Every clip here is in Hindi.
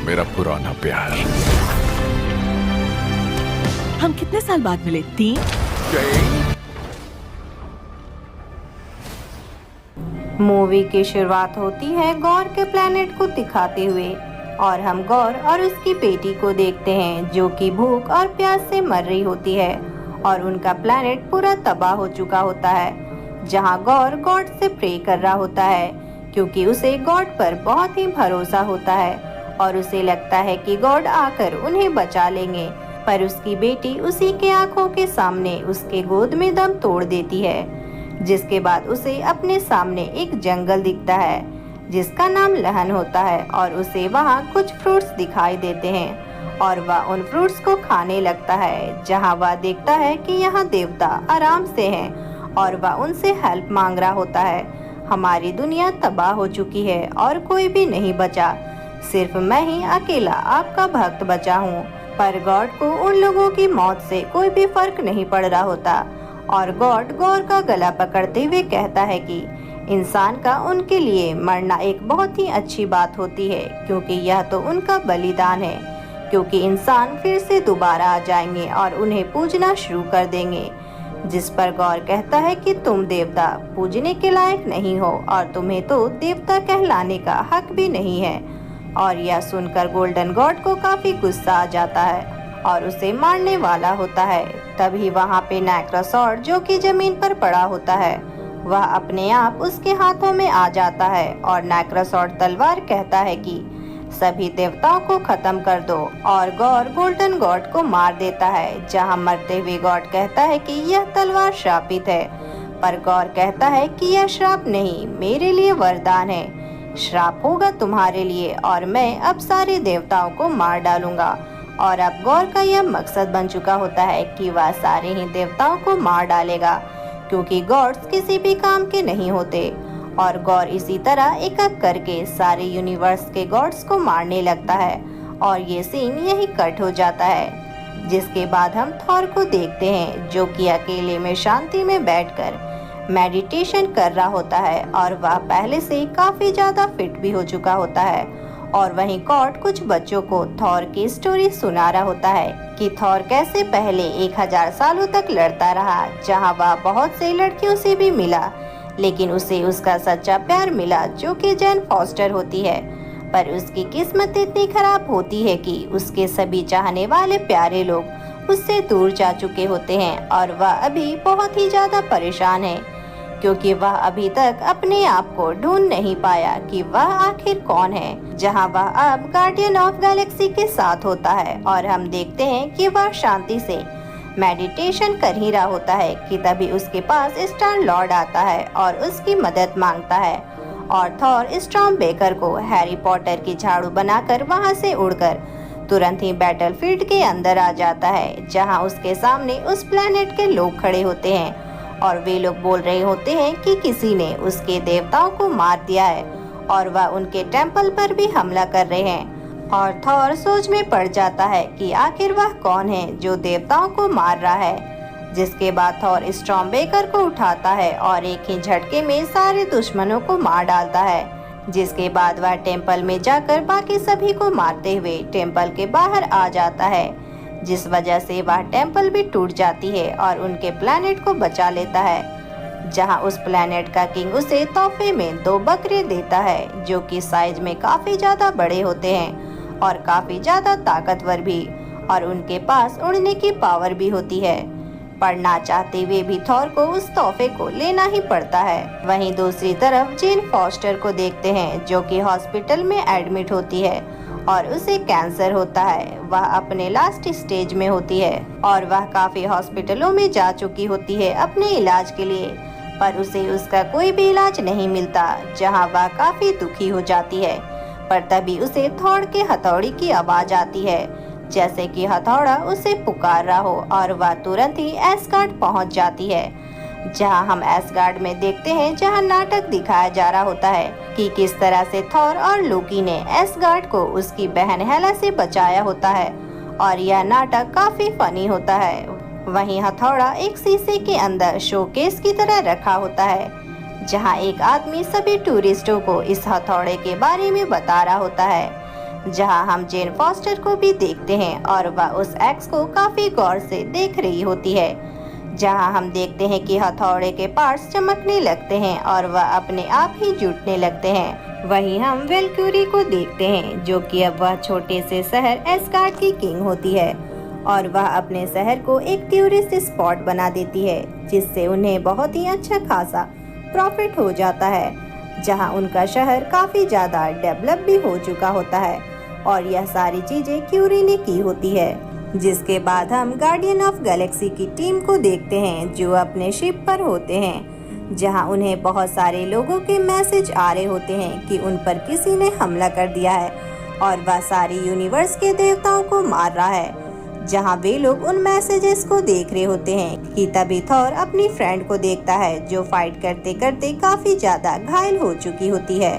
मेरा पुराना प्यार। हम कितने साल बाद मिले? 3? मूवी की शुरुआत होती है गौर के प्लेनेट को दिखाते हुए और हम गौर और उसकी बेटी को देखते हैं जो कि भूख और प्यास से मर रही होती है और उनका प्लेनेट पूरा तबाह हो चुका होता है। जहां गौर गॉड से प्रे कर रहा होता है क्योंकि उसे गॉड पर बहुत ही भरोसा होता है और उसे लगता है कि गॉड आकर उन्हें बचा लेंगे, पर उसकी बेटी उसी के आंखों के सामने उसके गोद में दम तोड़ देती है। जिसके बाद उसे अपने सामने एक जंगल दिखता है जिसका नाम लहन होता है और उसे वहाँ कुछ फ्रूट्स दिखाई देते हैं और वह उन फ्रूट्स को खाने लगता है। जहाँ वह देखता है कि यहाँ देवता आराम से हैं और वह उनसे हेल्प मांग रहा होता है। हमारी दुनिया तबाह हो चुकी है और कोई भी नहीं बचा, सिर्फ मैं ही अकेला आपका भक्त बचा हूँ। पर गॉड को उन लोगों की मौत से कोई भी फर्क नहीं पड़ रहा होता और गॉड गौर का गला पकड़ते हुए कहता है कि इंसान का उनके लिए मरना एक बहुत ही अच्छी बात होती है क्योंकि यह तो उनका बलिदान है, क्योंकि इंसान फिर से दोबारा आ जाएंगे और उन्हें पूजना शुरू कर देंगे। जिस पर गौर कहता है कि तुम देवता पूजने के लायक नहीं हो और तुम्हें तो देवता कहलाने का हक भी नहीं है। और यह सुनकर गोल्डन गॉड को काफी गुस्सा आ जाता है और उसे मारने वाला होता है। तभी वहाँ पे नेक्रोसॉर्ड जो कि जमीन पर पड़ा होता है वह अपने आप उसके हाथों में आ जाता है और नेक्रोसॉर्ड तलवार कहता है कि सभी देवताओं को खत्म कर दो और गौर गोल्डन गॉड को मार देता है। जहाँ मरते हुए गॉड कहता है कि यह तलवार श्रापित है, पर गौर कहता है कि यह श्राप नहीं, मेरे लिए वरदान है। श्राप होगा तुम्हारे लिए और मैं अब सारे देवताओं को मार डालूंगा। और अब गौर का यह मकसद बन चुका होता है कि वह सारे ही देवताओं को मार डालेगा क्योंकि गॉड्स किसी भी काम के नहीं होते। और गौर इसी तरह एक एक करके सारे यूनिवर्स के गॉड्स को मारने लगता है और ये सीन यही कट हो जाता है। जिसके बाद हम थॉर को देखते हैं जो कि अकेले में शांति में बैठकर मेडिटेशन कर रहा होता है और वह पहले से काफी ज्यादा फिट भी हो चुका होता है। और वहीं कॉर्ड कुछ बच्चों को थॉर की स्टोरी सुना रहा होता है कि थॉर कैसे पहले 1000 सालों तक लड़ता रहा, जहां वह बहुत से लड़कियों से भी मिला, लेकिन उसे उसका सच्चा प्यार मिला जो कि जैन फॉस्टर होती है। पर उसकी किस्मत इतनी खराब होती है कि उसके सभी चाहने वाले प्यारे लोग उससे दूर जा चुके होते हैं और वह अभी बहुत ही ज्यादा परेशान है क्योंकि वह अभी तक अपने आप को ढूंढ नहीं पाया कि वह आखिर कौन है। जहां वह अब गार्डियन ऑफ गैलेक्सी के साथ होता है और हम देखते हैं कि वह शांति से मेडिटेशन कर ही रहा होता है कि तभी उसके पास स्टार लॉर्ड आता है और उसकी मदद मांगता है। और थॉर स्टॉर्म बेकर को हैरी पॉटर की झाड़ू बनाकर वहां से उड़कर तुरंत ही बैटलफील्ड के अंदर आ जाता है, जहां उसके सामने उस प्लेनेट के लोग खड़े होते हैं और वे लोग बोल रहे होते हैं कि किसी ने उसके देवताओं को मार दिया है और वह उनके टेंपल पर भी हमला कर रहे हैं। और थॉर सोच में पड़ जाता है कि आखिर वह कौन है जो देवताओं को मार रहा है। जिसके बाद थॉर स्टॉर्म बेकर को उठाता है और एक ही झटके में सारे दुश्मनों को मार डालता है। जिसके बाद वह टेंपल में जाकर बाकी सभी को मारते हुए टेंपल के बाहर आ जाता है, जिस वजह से वह टेंपल भी टूट जाती है और उनके प्लेनेट को बचा लेता है। जहां उस प्लेनेट का किंग उसे तोहफे में 2 बकरे देता है जो कि साइज में काफी ज्यादा बड़े होते हैं और काफी ज्यादा ताकतवर भी, और उनके पास उड़ने की पावर भी होती है। पर ना चाहते हुए भी थॉर को उस तोहफे को लेना ही पड़ता है। वहीं दूसरी तरफ जेन फॉस्टर को देखते हैं जो कि हॉस्पिटल में एडमिट होती है और उसे कैंसर होता है। वह अपने लास्ट स्टेज में होती है और वह काफी हॉस्पिटलों में जा चुकी होती है अपने इलाज के लिए, पर उसे उसका कोई भी इलाज नहीं मिलता, जहां वह काफी दुखी हो जाती है। पर तभी उसे थॉर के हथौड़ी की आवाज आती है, जैसे कि हथौड़ा उसे पुकार रहा हो और वह तुरंत ही एस्गार्ड पहुंच जाती है। जहां हम एस्गार्ड में देखते हैं जहां नाटक दिखाया जा रहा होता है कि किस तरह से थॉर और लोकी ने एस्गार्ड को उसकी बहन हेला से बचाया होता है और यह नाटक काफी फनी होता है। वहीं हथौड़ा एक शीशे के अंदर शोकेस की तरह रखा होता है, जहां एक आदमी सभी टूरिस्टों को इस हथौड़े के बारे में बता रहा होता है। जहां हम जेन फॉस्टर को भी देखते हैं और वह उस एक्स को काफी गौर से देख रही होती है। जहां हम देखते हैं कि हथौड़े के पार्ट्स चमकने लगते हैं और वह अपने आप ही जुटने लगते हैं। वहीं हम वेलक्यूरी को देखते हैं जो कि अब वह छोटे से शहर एस्गार्ड की किंग होती है और वह अपने शहर को एक टूरिस्ट स्पॉट बना देती है, जिससे उन्हें बहुत ही अच्छा खासा प्रॉफिट हो जाता है। जहां उनका शहर काफी ज्यादा डेवलप भी हो चुका होता है और यह सारी चीजें क्यूरी ने की होती है। जिसके बाद हम गार्डियन ऑफ गैलेक्सी की टीम को देखते हैं जो अपने शिप पर होते हैं, जहां उन्हें बहुत सारे लोगों के मैसेज आ रहे होते हैं कि उन पर किसी ने हमला कर दिया है और वह सारी यूनिवर्स के देवताओं को मार रहा है। जहां वे लोग उन मैसेजेस को देख रहे होते हैं कि तभी थॉर अपनी फ्रेंड को देखता है जो फाइट करते करते काफी ज्यादा घायल हो चुकी होती है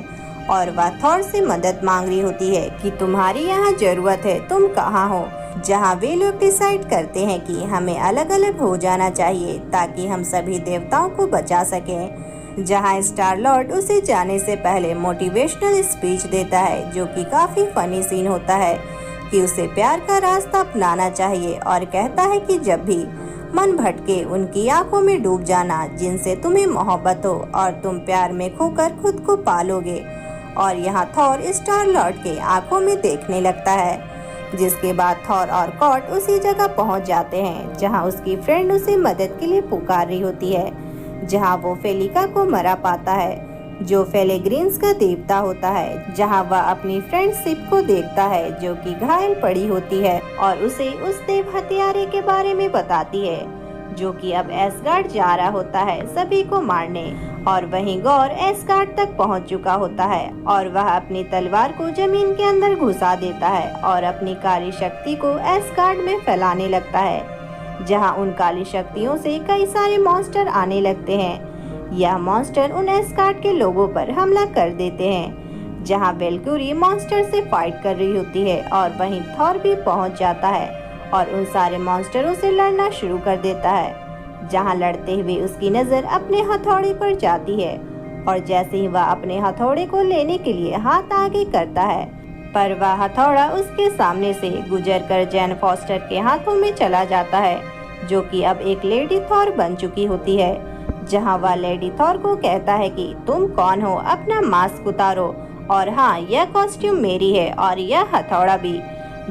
और वह थॉर से मदद मांग रही होती है कि तुम्हारी यहाँ जरूरत है, तुम कहाँ हो। जहाँ वे लोग डिसाइड करते हैं कि हमें अलग अलग हो जाना चाहिए ताकि हम सभी देवताओं को बचा सकें। जहाँ स्टार लॉर्ड उसे जाने से पहले मोटिवेशनल स्पीच देता है जो कि काफी फनी सीन होता है कि उसे प्यार का रास्ता अपनाना चाहिए और कहता है कि जब भी मन भटके उनकी आंखों में डूब जाना जिनसे तुम्हें मोहब्बत हो और तुम प्यार में खोकर खुद को पालोगे। और यहाँ थॉर स्टार लॉर्ड के आंखों में देखने लगता है। जिसके बाद थॉर और कॉट उसी जगह पहुंच जाते हैं जहां उसकी फ्रेंड उसे मदद के लिए पुकार रही होती है, जहां वो फेलिका को मरा पाता है जो फेलेग्रीन्स का देवता होता है। जहां वह अपनी फ्रेंडशिप को देखता है जो कि घायल पड़ी होती है और उसे उस देव हत्यारे के बारे में बताती है जो कि अब एस्गार्ड जा रहा होता है सभी को मारने। और वहीं गौर एस्गार्ड तक पहुंच चुका होता है और वह अपनी तलवार को जमीन के अंदर घुसा देता है और अपनी काली शक्ति को एस्गार्ड में फैलाने लगता है। जहां उन काली शक्तियों से कई सारे मॉन्स्टर आने लगते हैं। यह मॉन्स्टर उन एस्गार्ड के लोगों पर हमला कर देते हैं। जहां वेलक्यूरी मॉन्स्टर से फाइट कर रही होती है और वहीं थॉर भी पहुंच जाता है और उन सारे मॉन्स्टरों से लड़ना शुरू कर देता है। जहां लड़ते हुए उसकी नजर अपने हथौड़े पर जाती है और जैसे ही वह अपने हथौड़े को लेने के लिए हाथ आगे करता है पर वह हथौड़ा उसके सामने से गुजरकर जैन फॉस्टर के हाथों में चला जाता है जो कि अब एक लेडी थॉर बन चुकी होती है। जहां वह लेडी थॉर को कहता है कि तुम कौन हो, अपना मास्क उतारो और हाँ, यह कॉस्ट्यूम मेरी है और यह हथौड़ा भी।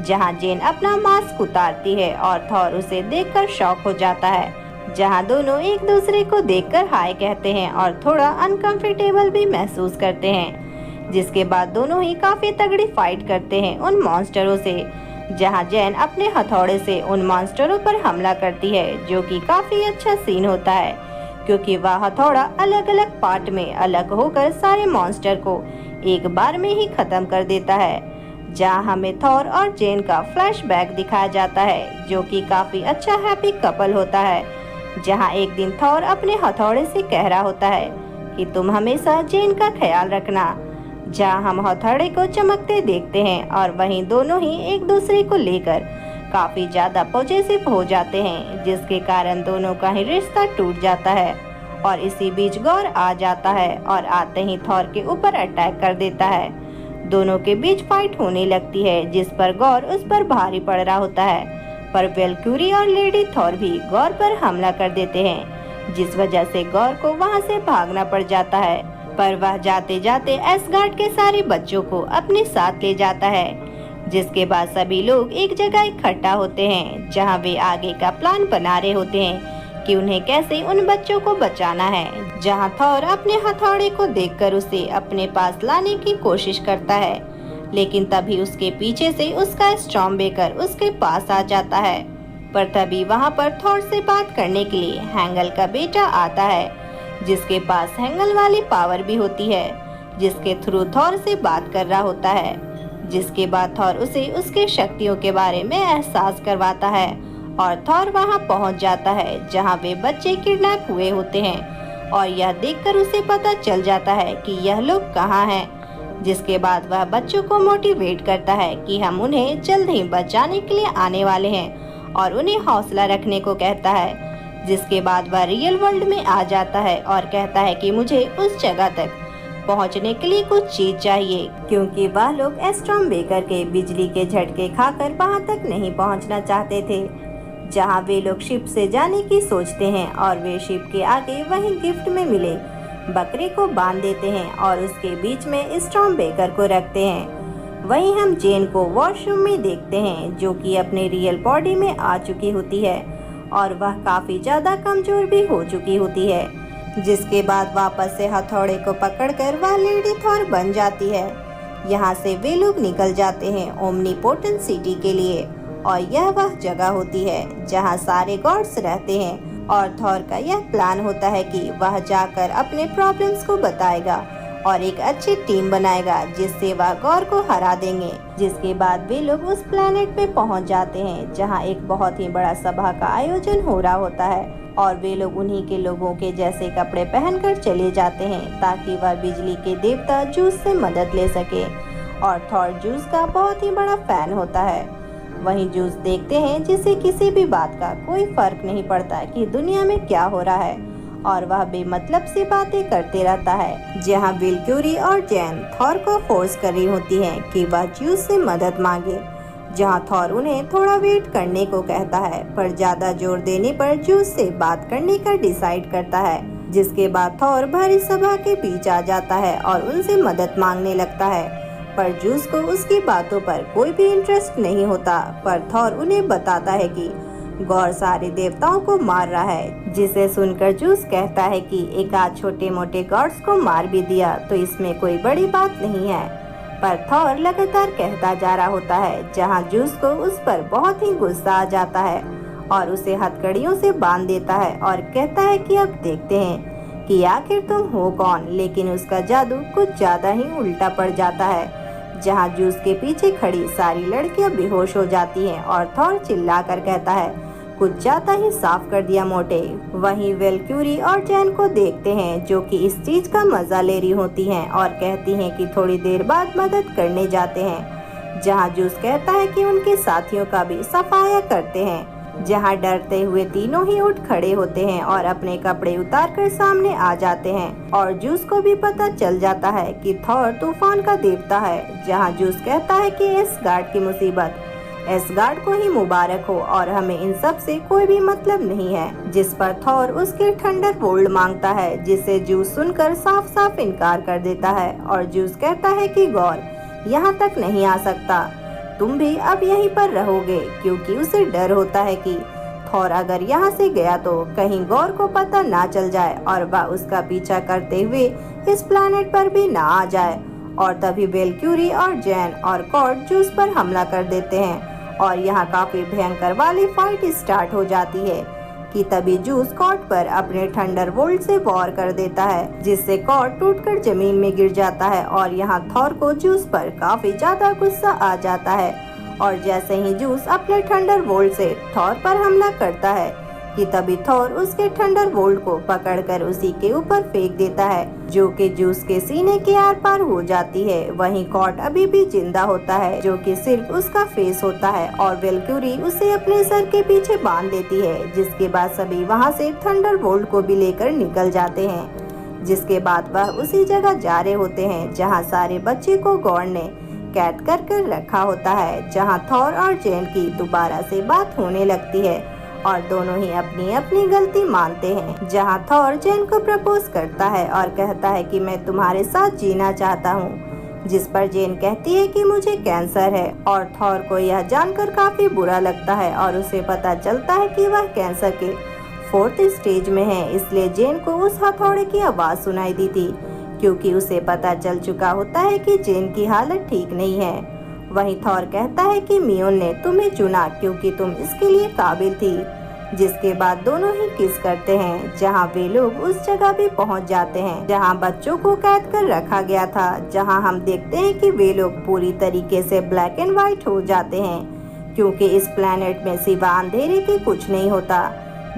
जहां जेन अपना मास्क उतारती है और थॉर उसे देखकर शॉक हो जाता है। जहां दोनों एक दूसरे को देखकर हाय कहते हैं और थोड़ा अनकंफर्टेबल भी महसूस करते हैं। जिसके बाद दोनों ही काफी तगड़ी फाइट करते हैं उन मॉन्स्टरों से। जहां जैन अपने हथौड़े से उन मॉन्स्टरों पर हमला करती है जो कि काफी अच्छा सीन होता है क्योंकि वह हथौड़ा अलग अलग पार्ट में अलग होकर सारे मॉन्स्टर को एक बार में ही खत्म कर देता है। जहां हमें थॉर और जेन का फ्लैशबैक दिखाया जाता है जो कि काफी अच्छा हैप्पी कपल होता है। जहां एक दिन थॉर अपने हथौड़े से कह रहा होता है कि तुम हमेशा जेन का ख्याल रखना। जहां हम हथौड़े को चमकते देखते हैं और वहीं दोनों ही एक दूसरे को लेकर काफी ज्यादा पॉजेसिव हो जाते हैं जिसके कारण दोनों का ही रिश्ता टूट जाता है। और इसी बीच गौर आ जाता है और आते ही थॉर के ऊपर अटैक कर देता है। दोनों के बीच फाइट होने लगती है जिस पर गौर उस पर भारी पड़ रहा होता है पर वेलक्यूरी और लेडी थॉर भी गौर पर हमला कर देते हैं जिस वजह से गौर को वहां से भागना पड़ जाता है। पर वह जाते जाते एस्गार्ड के सारे बच्चों को अपने साथ ले जाता है। जिसके बाद सभी लोग एक जगह इकट्ठा होते हैं जहां वे आगे का प्लान बना रहे होते हैं कि उन्हें कैसे उन बच्चों को बचाना है। जहां थॉर अपने हथौड़े को देखकर उसे अपने पास लाने की कोशिश करता है लेकिन तभी उसके पीछे से उसका स्टॉर्मबेकर उसके पास आ जाता है। पर तभी वहां पर थॉर से बात करने के लिए हैंगल का बेटा आता है जिसके पास हैंगल वाली पावर भी होती है जिसके थ्रू थॉर से बात कर रहा होता है। जिसके बाद थॉर उसे उसके शक्तियों के बारे में एहसास करवाता है और थॉर वहां पहुंच जाता है जहां वे बच्चे किडनैप हुए होते हैं और यह देखकर उसे पता चल जाता है कि यह लोग कहां हैं। जिसके बाद वह बच्चों को मोटिवेट करता है कि हम उन्हें जल्द ही बचाने के लिए आने वाले हैं और उन्हें हौसला रखने को कहता है। जिसके बाद वह रियल वर्ल्ड में आ जाता है और कहता है कि मुझे उस जगह तक पहुंचने के लिए कुछ चीज चाहिए, क्योंकि वह लोग एस्ट्रॉम बेकर के बिजली के झटके खाकर वहां तक नहीं पहुंचना चाहते थे जहां वे लोग शिप से जाने की सोचते हैं। और वे शिप के आगे वहीं गिफ्ट में मिले बकरे को बांध देते हैं और उसके बीच में स्टॉर्म बेकर को रखते हैं। वहीं हम जेन को वॉशरूम में देखते हैं, जो कि अपने रियल बॉडी में आ चुकी होती है और वह काफी ज्यादा कमजोर भी हो चुकी होती है, जिसके बाद वापस से हथौड़े को पकड़कर वह लेडी थॉर बन जाती है। यहाँ से वे लोग निकल जाते हैं ओमनीपोटेंट सिटी के लिए, और यह वह जगह होती है जहाँ सारे गॉड्स रहते हैं। और थॉर का यह प्लान होता है कि वह जाकर अपने प्रॉब्लम्स को बताएगा और एक अच्छी टीम बनाएगा जिससे वह गॉर को हरा देंगे। जिसके बाद वे लोग उस प्लेनेट पे पहुंच जाते हैं जहां एक बहुत ही बड़ा सभा का आयोजन हो रहा होता है, और वे लोग उन्हीं के लोगों के जैसे कपड़े पहनकर चले जाते हैं ताकि वह बिजली के देवता जूस से मदद ले सके। और थॉर जूस का बहुत ही बड़ा फैन होता है। वहीं जूस देखते हैं जिसे किसी भी बात का कोई फर्क नहीं पड़ता कि दुनिया में क्या हो रहा है, और वह बेमतलब सी बातें करते रहता है। जहां वेलक्यूरी और जैन थॉर को फोर्स कर रही होती हैं कि वह जूस से मदद मांगे, जहां थॉर उन्हें थोड़ा वेट करने को कहता है, पर ज्यादा जोर देने पर जूस से बात करने का डिसाइड करता है। जिसके बाद थॉर भारी सभा के बीच आ जाता है और उनसे मदद मांगने लगता है, पर जूस को उसकी बातों पर कोई भी इंटरेस्ट नहीं होता। पर थॉर उन्हें बताता है कि गॉर सारे देवताओं को मार रहा है, जिसे सुनकर जूस कहता है कि एक आध छोटे मोटे गॉड्स को मार भी दिया तो इसमें कोई बड़ी बात नहीं है। पर थॉर लगातार कहता जा रहा होता है, जहां जूस को उस पर बहुत ही गुस्सा आ जाता है और उसे हथकड़ियों से बांध देता है और कहता है कि अब देखते हैं कि आखिर तुम हो कौन। लेकिन उसका जादू कुछ ज्यादा ही उल्टा पड़ जाता है, जहां जूस के पीछे खड़ी सारी लड़कियां बेहोश हो जाती हैं और थॉर चिल्लाकर कहता है, कुछ ज्यादा ही साफ कर दिया मोटे। वहीं वेलक्यूरी और जैन को देखते हैं जो कि इस चीज का मजा ले रही होती हैं और कहती हैं कि थोड़ी देर बाद मदद करने जाते हैं। जहां जूस कहता है कि उनके साथियों का भी सफाया करते हैं, जहां डरते हुए तीनों ही उठ खड़े होते हैं और अपने कपड़े उतारकर सामने आ जाते हैं। और जूस को भी पता चल जाता है कि थॉर तूफान का देवता है। जहां जूस कहता है कि एसगार्ड की मुसीबत एसगार्ड को ही मुबारक हो और हमें इन सब से कोई भी मतलब नहीं है। जिस पर थॉर उसके थंडरबोल्ट मांगता है, जिसे जूस सुनकर साफ साफ इनकार कर देता है। और जूस कहता है कि गॉर यहाँ तक नहीं आ सकता, तुम भी अब यहीं पर रहोगे, क्योंकि उसे डर होता है कि थॉर अगर यहाँ से गया तो कहीं गॉर को पता ना चल जाए और वह उसका पीछा करते हुए इस प्लैनेट पर भी ना आ जाए। और तभी वेलक्यूरी और जैन और कॉर्ड जूस पर हमला कर देते हैं और यहाँ काफी भयंकर वाली फाइट स्टार्ट हो जाती है कि तभी जूस कॉर्ड पर अपने थंडरबोल्ट से वॉर कर देता है, जिससे कॉर्ड टूटकर जमीन में गिर जाता है। और यहाँ थॉर को जूस पर काफी ज्यादा गुस्सा आ जाता है और जैसे ही जूस अपने थंडरबोल्ट से थॉर पर हमला करता है कि तभी थॉर उसके थंडरबोल्ट को पकड़कर उसी के ऊपर फेंक देता है, जो कि जूस के सीने के आर पार हो जाती है। वहीं कॉर्ड अभी भी जिंदा होता है, जो कि सिर्फ उसका फेस होता है, और वेलक्यूरी उसे अपने सर के पीछे बांध देती है। जिसके बाद सभी वहां से थंडरबोल्ट को भी लेकर निकल जाते हैं। जिसके बाद वह उसी जगह जा रहे होते हैं जहाँ सारे बच्चे को गॉर ने कैद कर रखा होता है, जहाँ थॉर और जैन की दोबारा से बात होने लगती है और दोनों ही अपनी अपनी गलती मानते हैं। जहां थॉर जैन को प्रपोज करता है और कहता है कि मैं तुम्हारे साथ जीना चाहता हूं, जिस पर जैन कहती है कि मुझे कैंसर है। और थॉर को यह जानकर काफी बुरा लगता है और उसे पता चलता है कि वह कैंसर के 4th स्टेज में है। इसलिए जैन को उस हथौड़े की आवाज सुनाई दी थी, क्योंकि उसे पता चल चुका होता है कि जैन की हालत ठीक नहीं है। वहीं थॉर कहता है कि मियोन ने तुम्हें चुना क्योंकि तुम इसके लिए काबिल थी। जिसके बाद दोनों ही किस करते हैं, जहां वे लोग उस जगह भी पहुंच जाते हैं जहां बच्चों को कैद कर रखा गया था। जहां हम देखते हैं कि वे लोग पूरी तरीके से ब्लैक एंड व्हाइट हो जाते हैं, क्योंकि इस प्लेनेट में सिवा अंधेरे के कुछ नहीं होता।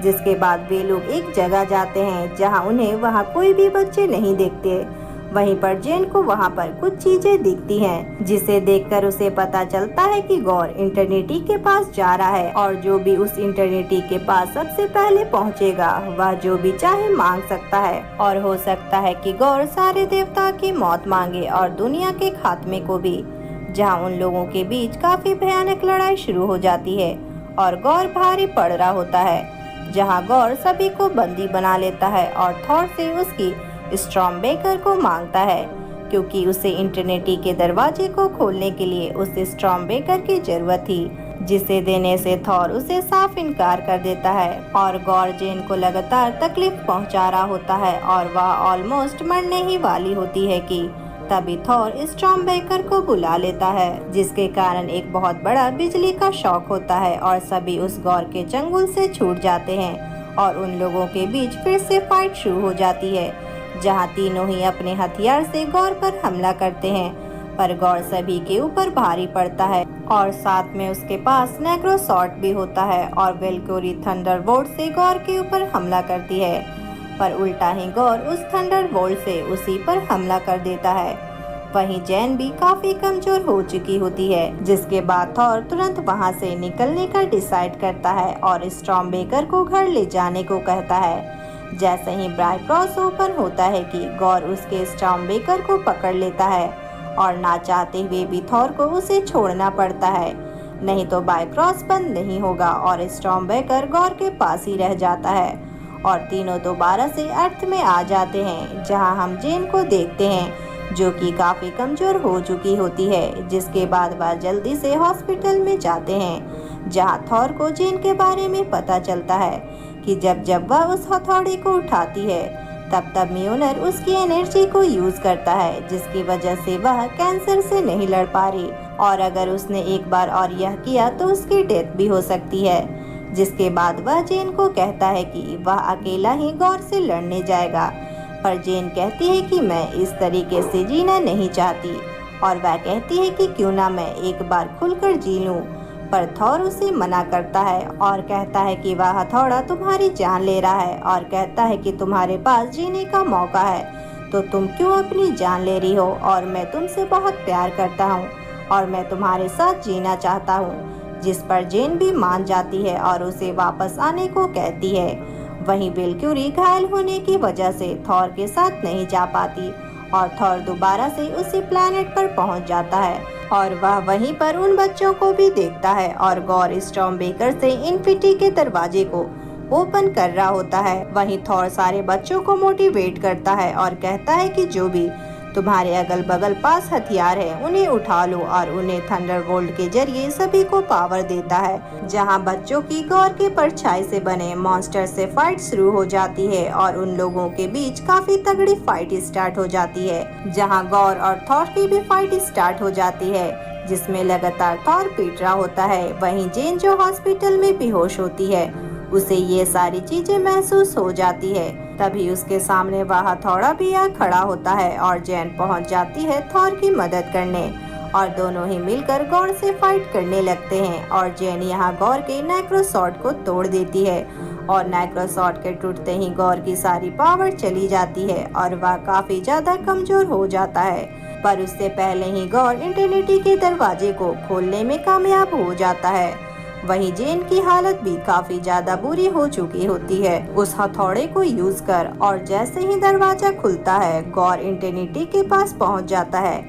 जिसके बाद वे लोग एक जगह जाते हैं जहां उन्हें वहां कोई भी बच्चे नहीं देखते। वहीं पर जेन को वहाँ पर कुछ चीजें दिखती हैं, जिसे देखकर उसे पता चलता है कि गौर इंटरनेटी के पास जा रहा है और जो भी उस इंटरनेटी के पास सबसे पहले पहुँचेगा वह जो भी चाहे मांग सकता है। और हो सकता है कि गौर सारे देवता की मौत मांगे और दुनिया के खात्मे को भी, जहाँ उन लोगों के बीच काफी भयानक लड़ाई शुरू हो जाती है और गौर भारी पड़ रहा होता है, जहाँ गौर सभी को बंदी बना लेता है और थॉर से उसकी स्टॉर्मबेकर को मांगता है, क्योंकि उसे इंटरनेटी के दरवाजे को खोलने के लिए उस स्टॉर्मबेकर की जरूरत थी, जिसे देने से थॉर उसे साफ इनकार कर देता है। और गौर जेन को लगातार तकलीफ पहुंचा रहा होता है और वह ऑलमोस्ट मरने ही वाली होती है कि तभी थॉर स्टॉर्मबेकर को बुला लेता है, जिसके कारण एक बहुत बड़ा बिजली का शॉक होता है और सभी उस गौर के चंगुल से छूट जाते हैं और उन लोगों के बीच फिर से फाइट शुरू हो जाती है, जहां तीनों ही अपने हथियार से गौर पर हमला करते हैं। पर गौर सभी के ऊपर भारी पड़ता है और साथ में उसके पास नेक्रोसॉर्ड भी होता है और वेलक्योरी थंडरबोल्ट से गौर के ऊपर हमला करती है, पर उल्टा ही गौर उस थंडरबोल्ट से उसी पर हमला कर देता है। वहीं जैन भी काफी कमजोर हो चुकी होती है, जिसके बाद थॉर तुरंत वहां से निकलने का डिसाइड करता है और स्टॉर्मबेकर को घर ले जाने को कहता है। जैसे ही बायक्रॉस ओपन होता है कि गौर उसके स्टॉर्मबेकर को पकड़ लेता है और ना चाहते हुए भी थॉर को उसे छोड़ना पड़ता है, नहीं तो बायक्रॉस बंद नहीं होगा और स्टॉर्मबेकर गौर के पास ही रह जाता है और तीनों दोबारा से अर्थ में आ जाते हैं, जहां हम जेन को देखते हैं जो कि काफी कमजोर हो चुकी होती है, जिसके बाद वह जल्दी से हॉस्पिटल में जाते हैं, जहां थॉर को जेन के बारे में पता चलता है कि जब वह उस हथौड़े को उठाती है तब म्योनर उसकी एनर्जी को यूज करता है, जिसकी वजह से वह कैंसर से नहीं लड़ पा रही और अगर उसने एक बार और यह किया तो उसकी डेथ भी हो सकती है। जिसके बाद वह जेन को कहता है कि वह अकेला ही गौर से लड़ने जाएगा, पर जेन कहती है कि मैं इस तरीके से जीना नहीं चाहती और वह कहती है कि क्यों ना मैं एक बार खुलकर जी लूं, पर थॉर उसे मना करता है और कहता है कि वह हथौड़ा तुम्हारी जान ले रहा है और कहता है कि तुम्हारे पास जीने का मौका है तो तुम क्यों अपनी जान ले रही हो और मैं तुमसे बहुत प्यार करता हूँ और मैं तुम्हारे साथ जीना चाहता हूँ। जिस पर जेन भी मान जाती है और उसे वापस आने को कहती है। वहीं वेलक्यूरी घायल होने की वजह से थॉर के साथ नहीं जा पाती और थॉर दोबारा से उसी प्लैनेट पर पहुंच जाता है और वह वहीं पर उन बच्चों को भी देखता है और गौर स्टॉर्मबेकर से इन्फिनिटी के दरवाजे को ओपन कर रहा होता है। वहीं थॉर सारे बच्चों को मोटिवेट करता है और कहता है कि जो भी तुम्हारे अगल बगल पास हथियार है उन्हें उठा लो और उन्हें थंडरबोल्ट के जरिए सभी को पावर देता है, जहां बच्चों की गौर के परछाई से बने मॉन्स्टर से फाइट शुरू हो जाती है और उन लोगों के बीच काफी तगड़ी फाइट स्टार्ट हो जाती है, जहां गौर और थॉर की भी फाइट स्टार्ट हो जाती है, जिसमें लगातार थॉर पीट रहा होता है। वहीं जेन जो हॉस्पिटल में बेहोश होती है उसे ये सारी चीजें महसूस हो जाती है, तभी उसके सामने वह हथौड़ा भी आ खड़ा होता है और जेन पहुंच जाती है थॉर की मदद करने और दोनों ही मिलकर गौर से फाइट करने लगते हैं और जेन यहाँ गौर के नेक्रोसॉर्ड को तोड़ देती है और नेक्रोसॉर्ड के टूटते ही गौर की सारी पावर चली जाती है और वह काफी ज्यादा कमजोर हो जाता है, पर उससे पहले ही गौर इंटरनिटी के दरवाजे को खोलने में कामयाब हो जाता है। वहीं जेन की हालत भी काफी ज्यादा बुरी हो चुकी होती है उस हथौड़े को यूज कर और जैसे ही दरवाजा खुलता है गौर इंटरनिटी के पास पहुंच जाता है,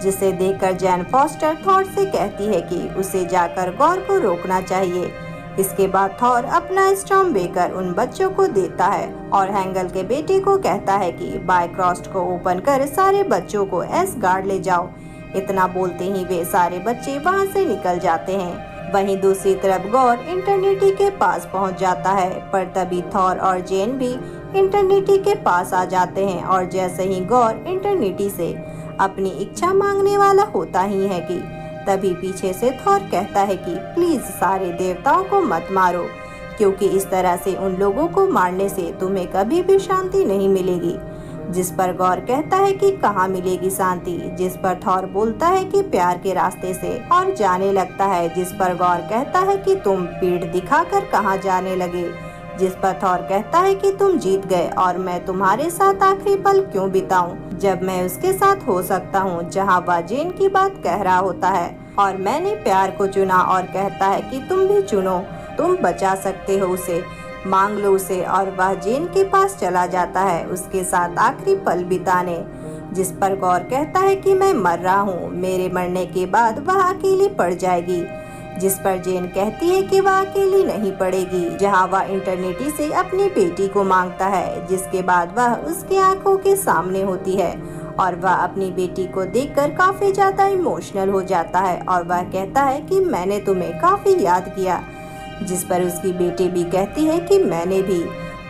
जिसे देखकर जैन फॉस्टर थॉर से कहती है कि उसे जाकर गौर को रोकना चाहिए। इसके बाद थॉर अपना स्टॉर्मबेकर उन बच्चों को देता है और हैंगल के बेटे को कहता है कि बायक्रॉस्ट को ओपन कर सारे बच्चों को एसगार्ड ले जाओ। इतना बोलते ही वे सारे बच्चे वहां से निकल जाते हैं। वहीं दूसरी तरफ गौर इंटरनिटी के पास पहुंच जाता है, पर तभी थॉर और जेन भी इंटरनिटी के पास आ जाते हैं और जैसे ही गौर इंटरनिटी से अपनी इच्छा मांगने वाला होता ही है कि तभी पीछे से थॉर कहता है कि प्लीज सारे देवताओं को मत मारो, क्योंकि इस तरह से उन लोगों को मारने से तुम्हें कभी भी शांति नहीं मिलेगी। जिस पर गौर कहता है कि कहाँ मिलेगी शांति, जिस पर थॉर बोलता है कि प्यार के रास्ते से और जाने लगता है, जिस पर गौर कहता है कि तुम पीठ दिखाकर कहाँ जाने लगे, जिस पर थॉर कहता है कि तुम जीत गए और मैं तुम्हारे साथ आखिरी पल क्यों बिताऊं। जब मैं उसके साथ हो सकता हूँ जहाँ वह जेन की बात कह रहा होता है और मैंने प्यार को चुना और कहता है कि तुम भी चुनो, तुम बचा सकते हो उसे, मांग लो उसे। और वह जेन के पास चला जाता है उसके साथ आखिरी पल बिताने, जिस पर गौर कहता है कि मैं मर रहा हूँ, मेरे मरने के बाद वह अकेली पड़ जाएगी। जिस पर जेन कहती है कि वह अकेली नहीं पड़ेगी, जहाँ वह इंटरनेटी से अपनी बेटी को मांगता है, जिसके बाद वह उसकी आंखों के सामने होती है और वह अपनी बेटी को देखकर काफी ज्यादा इमोशनल हो जाता है और वह कहता है कि मैंने तुम्हें काफी याद किया। जिस पर उसकी बेटी भी कहती है कि मैंने भी।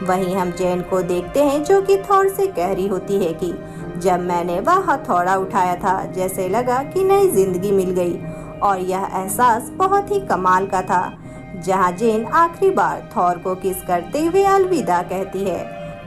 वहीं हम जेन को देखते हैं जो कि थॉर से कह रही होती है कि जब मैंने वह हथौड़ा उठाया था जैसे लगा कि नई जिंदगी मिल गई, और यह एहसास बहुत ही कमाल का था। जहां जेन आखिरी बार थॉर को किस करते हुए अलविदा कहती है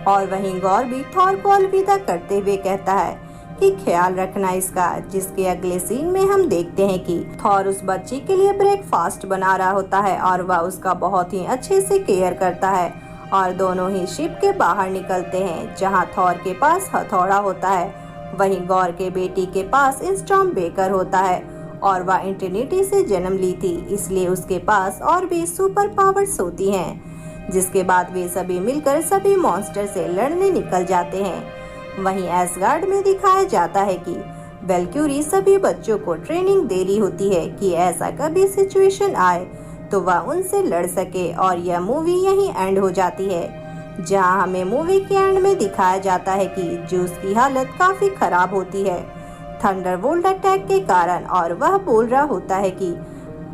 और वहीं गौर भी थॉर को अलविदा करते हुए कहता है कि ख्याल रखना इसका। जिसके अगले सीन में हम देखते हैं कि थॉर उस बच्ची के लिए ब्रेकफास्ट बना रहा होता है और वह उसका बहुत ही अच्छे से केयर करता है और दोनों ही शिप के बाहर निकलते हैं, जहां थॉर के पास हथौड़ा होता है, वहीं गौर के बेटी के पास स्टॉर्म बेकर होता है और वह इंटरनेटी से जन्म ली थी, इसलिए उसके पास और भी सुपर पावर्स होती हैं। जिसके बाद वे सभी मिलकर सभी मॉन्स्टर से लड़ने निकल जाते हैं। वहीं एसगार्ड में दिखाया जाता है कि वेलक्यूरी सभी बच्चों को ट्रेनिंग दे रही होती है कि ऐसा कभी सिचुएशन आए तो वह उनसे लड़ सके, और यह मूवी यहीं एंड हो जाती है। जहां हमें मूवी के एंड में दिखाया जाता है कि जूस की हालत काफी खराब होती है थंडरबोल्ट अटैक के कारण, और वह बोल रहा होता है कि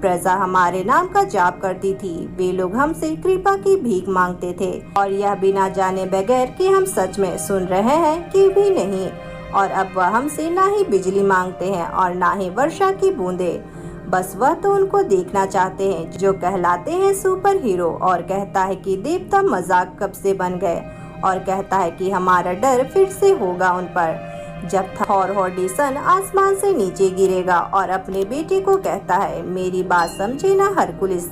प्रजा हमारे नाम का जाप करती थी, वे लोग हमसे कृपा की भीख मांगते थे, और यह बिना जाने बगैर कि हम सच में सुन रहे हैं कि भी नहीं, और अब वह हमसे ना ही बिजली मांगते हैं और ना ही वर्षा की बूंदे, बस वह तो उनको देखना चाहते हैं जो कहलाते हैं सुपर हीरो। और कहता है कि देवता मजाक कब से बन गए, और कहता है कि हमारा डर फिर से होगा उन पर जब थॉर हॉर्डिसन आसमान से नीचे गिरेगा, और अपने बेटे को कहता है मेरी बात समझे ना हरकुलिस,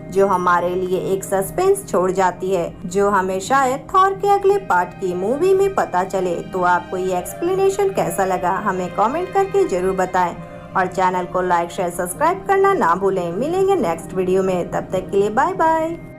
जो हमारे लिए एक सस्पेंस छोड़ जाती है जो हमें शायद थॉर के अगले पार्ट की मूवी में पता चले। तो आपको ये एक्सप्लेनेशन कैसा लगा हमें कमेंट करके जरूर बताएं, और चैनल को लाइक शेयर सब्सक्राइब करना ना भूलें। मिलेंगे नेक्स्ट वीडियो में, तब तक के लिए बाय बाय।